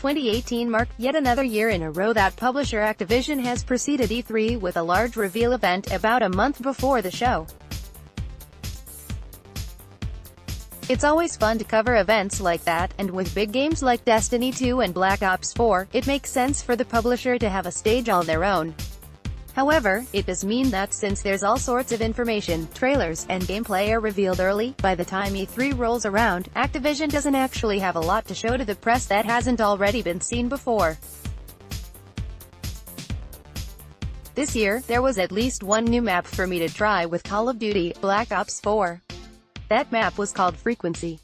2018 marked yet another year in a row that publisher Activision has preceded E3 with a large reveal event about a month before the show. It's always fun to cover events like that, and with big games like Destiny 2 and Black Ops 4, it makes sense for the publisher to have a stage all their own. However, it does mean that since there's all sorts of information, trailers, and gameplay are revealed early, by the time E3 rolls around, Activision doesn't actually have a lot to show to the press that hasn't already been seen before. This year, there was at least one new map for me to try with Call of Duty: Black Ops 4. That map was called Frequency.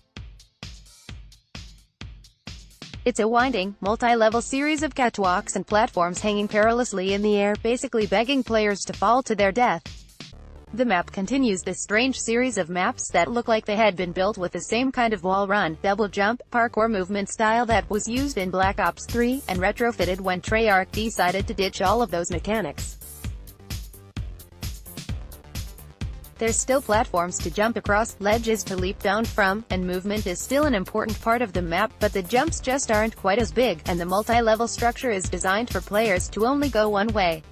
It's a winding, multi-level series of catwalks and platforms hanging perilously in the air, basically begging players to fall to their death. The map continues this strange series of maps that look like they had been built with the same kind of wall run, double jump, parkour movement style that was used in Black Ops 3, and retrofitted when Treyarch decided to ditch all of those mechanics. There's still platforms to jump across, ledges to leap down from, and movement is still an important part of the map, but the jumps just aren't quite as big, and the multi-level structure is designed for players to only go one way.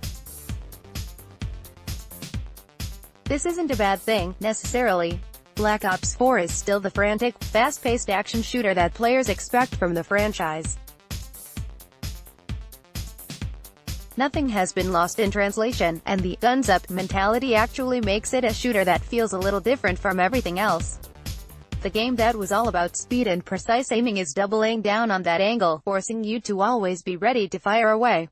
This isn't a bad thing, necessarily. Black Ops 4 is still the frantic, fast-paced action shooter that players expect from the franchise. Nothing has been lost in translation, and the guns up mentality actually makes it a shooter that feels a little different from everything else. The game that was all about speed and precise aiming is doubling down on that angle, forcing you to always be ready to fire away.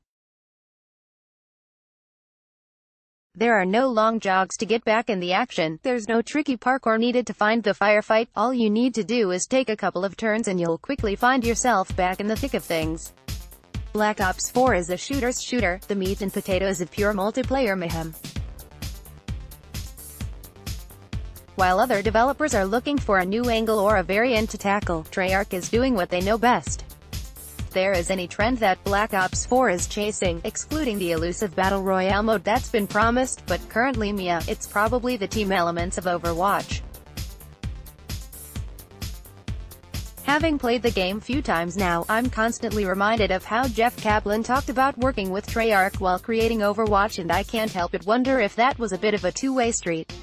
There are no long jogs to get back in the action, there's no tricky parkour needed to find the firefight, all you need to do is take a couple of turns and you'll quickly find yourself back in the thick of things. Black Ops 4 is a shooter's shooter, the meat and potatoes of pure multiplayer mayhem. While other developers are looking for a new angle or a variant to tackle, Treyarch is doing what they know best. If there is any trend that Black Ops 4 is chasing, excluding the elusive Battle Royale mode that's been promised, but currently it's probably the team elements of Overwatch. Having played the game few times now, I'm constantly reminded of how Jeff Kaplan talked about working with Treyarch while creating Overwatch, and I can't help but wonder if that was a bit of a two-way street.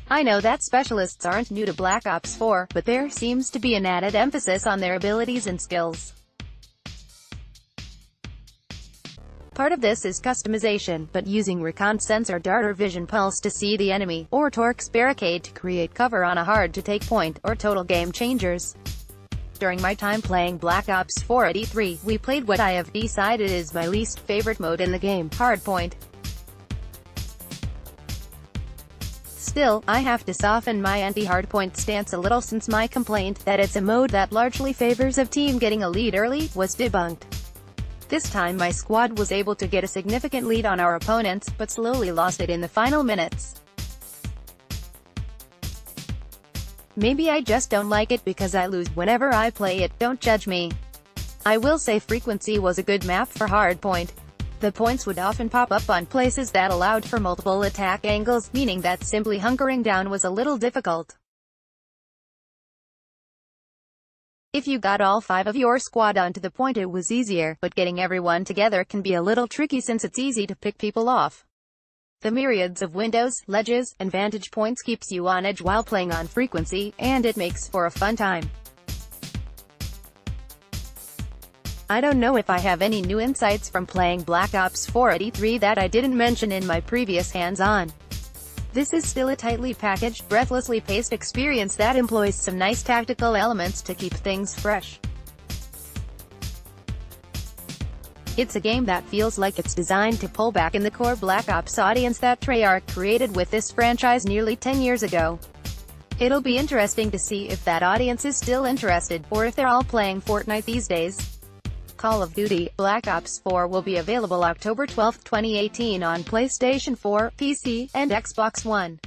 I know that specialists aren't new to Black Ops 4, but there seems to be an added emphasis on their abilities and skills. Part of this is customization, but using recon sensor dart or vision pulse to see the enemy, or Torque's barricade to create cover on a hard-to-take point, or total game changers. During my time playing Black Ops 4 at E3, we played what I have decided is my least favorite mode in the game, Hardpoint. Still, I have to soften my anti-hardpoint stance a little since my complaint that it's a mode that largely favors a team getting a lead early was debunked. This time my squad was able to get a significant lead on our opponents, but slowly lost it in the final minutes. Maybe I just don't like it because I lose whenever I play it, don't judge me. I will say Frequency was a good map for Hardpoint. The points would often pop up on places that allowed for multiple attack angles, meaning that simply hunkering down was a little difficult. If you got all 5 of your squad onto the point it was easier, but getting everyone together can be a little tricky since it's easy to pick people off. The myriads of windows, ledges, and vantage points keeps you on edge while playing on Frequency, and it makes for a fun time. I don't know if I have any new insights from playing Black Ops 4 at E3 that I didn't mention in my previous hands-on. This is still a tightly packaged, breathlessly paced experience that employs some nice tactical elements to keep things fresh. It's a game that feels like it's designed to pull back in the core Black Ops audience that Treyarch created with this franchise nearly 10 years ago. It'll be interesting to see if that audience is still interested, or if they're all playing Fortnite these days. Call of Duty: Black Ops 4 will be available October 12, 2018 on PlayStation 4, PC, and Xbox One.